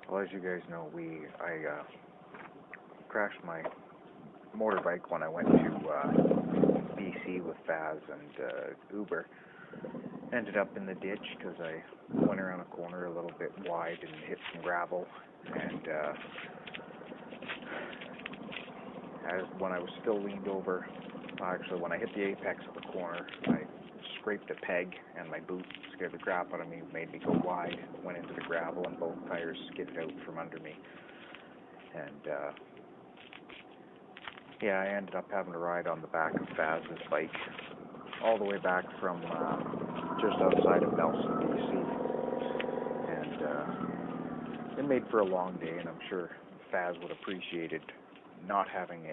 Well, as you guys know, I crashed my motorbike when I went to BC with Faz and Uber. Ended up in the ditch because I went around a corner a little bit wide and hit some gravel. And when I was still leaned over, actually when I hit the apex of the corner, I scraped a peg and my boot scared the crap out of me, made me go wide, went into the gravel, and both tires skidded out from under me. And yeah, I ended up having to ride on the back of Faz's bike all the way back from just outside of Nelson, BC. And it made for a long day, and I'm sure Faz would appreciated not having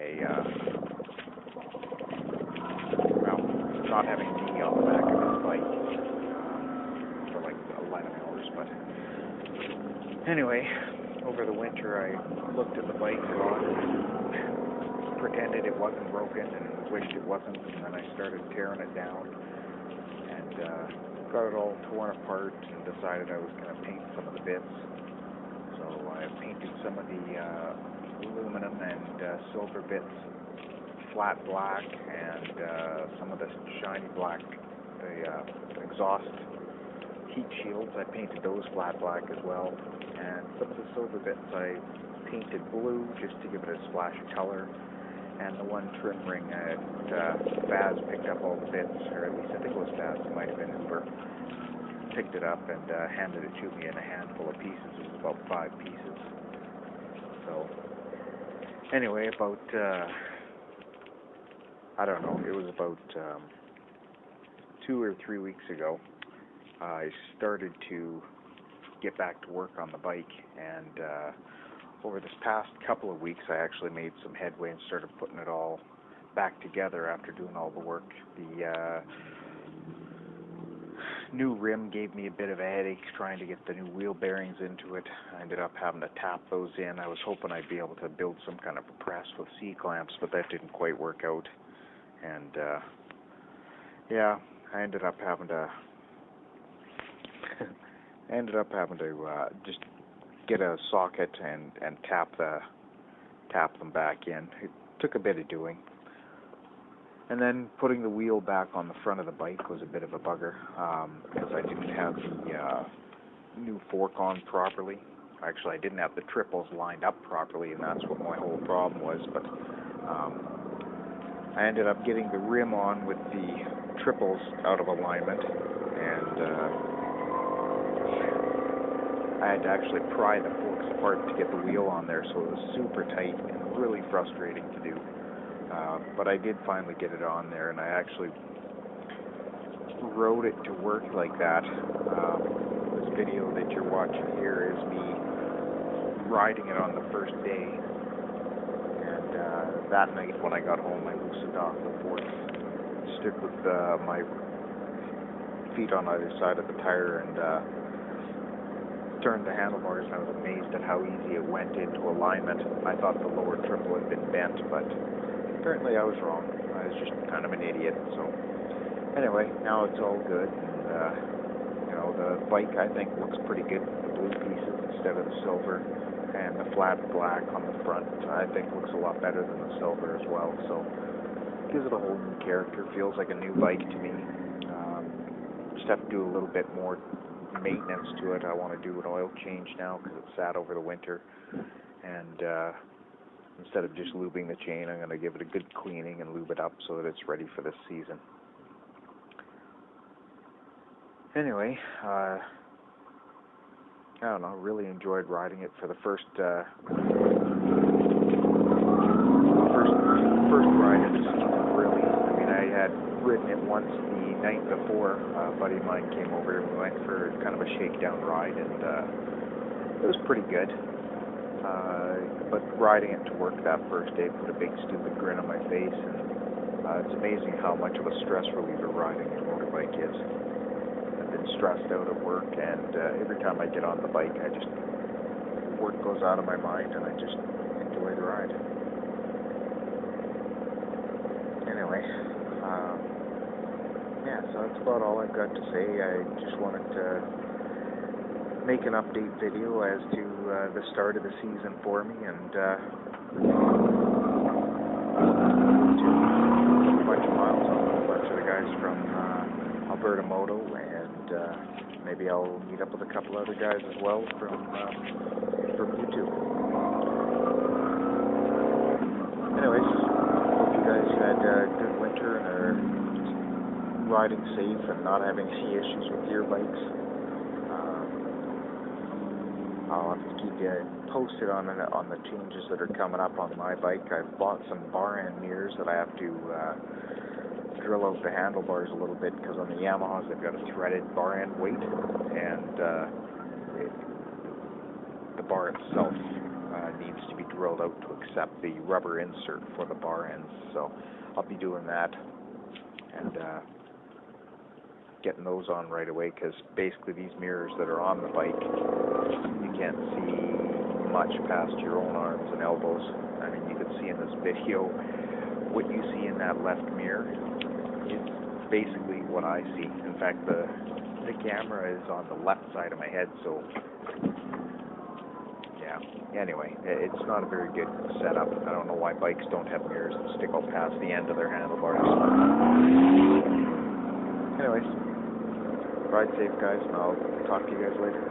not having me on the back of his bike for like 11 hours. But anyway, over the winter I looked at the bike a lot, pretended it wasn't broken and wished it wasn't, and then I started tearing it down and got it all torn apart and decided I was going to paint some of the bits. So I painted some of the aluminum and silver bits flat black, and some of the shiny black, the exhaust heat shields, I painted those flat black as well, and some of the silver bits I painted blue just to give it a splash of color. And the one trim ring, Faz picked up all the bits, or at least I think it was Faz, it might have been Uber, picked it up and handed it to me in a handful of pieces. It was about 5 pieces. So anyway, about I don't know, it was about 2 or 3 weeks ago, I started to get back to work on the bike, and over this past couple of weeks I actually made some headway and started putting it all back together after doing all the work. The new rim gave me a bit of a headache trying to get the new wheel bearings into it. I ended up having to tap those in. I was hoping I'd be able to build some kind of a press with C-clamps, but that didn't quite work out. And yeah, I ended up having to just get a socket and tap them back in. It took a bit of doing. And then putting the wheel back on the front of the bike was a bit of a bugger because I didn't have the new fork on properly. Actually, I didn't have the triples lined up properly, and that's what my whole problem was. But I ended up getting the rim on with the triples out of alignment, and I had to actually pry the forks apart to get the wheel on there, so it was super tight and really frustrating to do. But I did finally get it on there, and I actually rode it to work like that. This video that you're watching here is me riding it on the first day, and that night when I got home I loosened off the forks, stood with my feet on either side of the tire, and turned the handlebars, and I was amazed at how easy it went into alignment. I thought the lower triple had been bent, but apparently I was wrong. I was just kind of an idiot. So anyway, now it's all good, and you know, the bike I think looks pretty good with the blue pieces instead of the silver, and the flat black on the front I think looks a lot better than the silver as well. So it gives it a whole new character. Feels like a new bike to me. Just have to do a little bit more maintenance to it. I want to do an oil change now because it sat over the winter, and instead of just lubing the chain, I'm going to give it a good cleaning and lube it up so that it's ready for this season. Anyway, I don't know, really enjoyed riding it for the first ride of the season, really. I mean, I had ridden it once the night before. A buddy of mine came over and we went for kind of a shakedown ride, and it was pretty good. But riding it to work that first day put a big stupid grin on my face, and it's amazing how much of a stress reliever riding a motorbike is. I've been stressed out at work, and every time I get on the bike, work goes out of my mind, and I just enjoy the ride. Anyway, yeah, so that's about all I've got to say. I just wanted to make an update video as to the start of the season for me, and a bunch of miles on a bunch of the guys from Alberta Moto, and maybe I'll meet up with a couple other guys as well from YouTube. Anyways, hope you guys had a good winter and are riding safe and not having any issues with your bikes. I'll have to keep you posted on the changes that are coming up on my bike. I've bought some bar end mirrors that I have to drill out the handlebars a little bit, because on the Yamahas they've got a threaded bar end weight, and the bar itself needs to be drilled out to accept the rubber insert for the bar ends. So I'll be doing that and getting those on right away, because basically these mirrors that are on the bike, you can't see much past your own arms and elbows. I mean, you can see in this video what you see in that left mirror is basically what I see. In fact, the camera is on the left side of my head, so yeah. Anyway, it's not a very good setup. I don't know why bikes don't have mirrors that stick out past the end of their handlebars. Anyways, ride safe, guys, and I'll talk to you guys later.